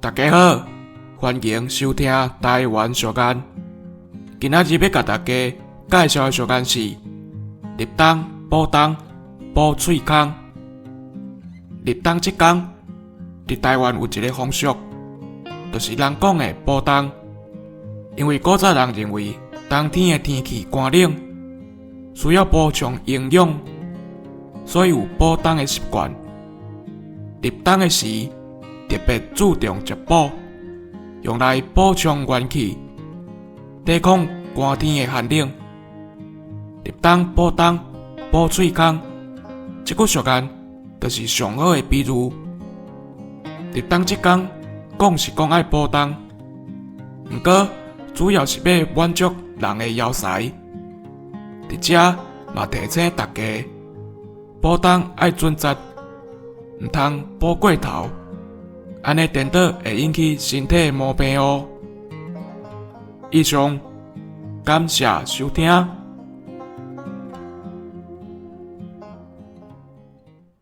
大家好，欢迎收听台湾俗谚。今仔日要甲大家介绍的俗谚是立冬、补冬、补喙空。立冬这天，伫台湾有一个风俗，就是人讲的补冬。因为古早人认为冬天的天气寒冷，需要补充营养，所以有补冬的习惯。立冬的时，特别注重食补，用来补充元气，抵抗寒天的寒冷。立冬、补冬、补喙空，这句俗谚就是上好的比喻。立冬这天，讲是讲爱补冬，不过主要是要满足人的要塞。伫这嘛提醒大家，补冬爱准则，唔通补过头，安尼颠倒会引起身体毛病哦。以上，感谢收听。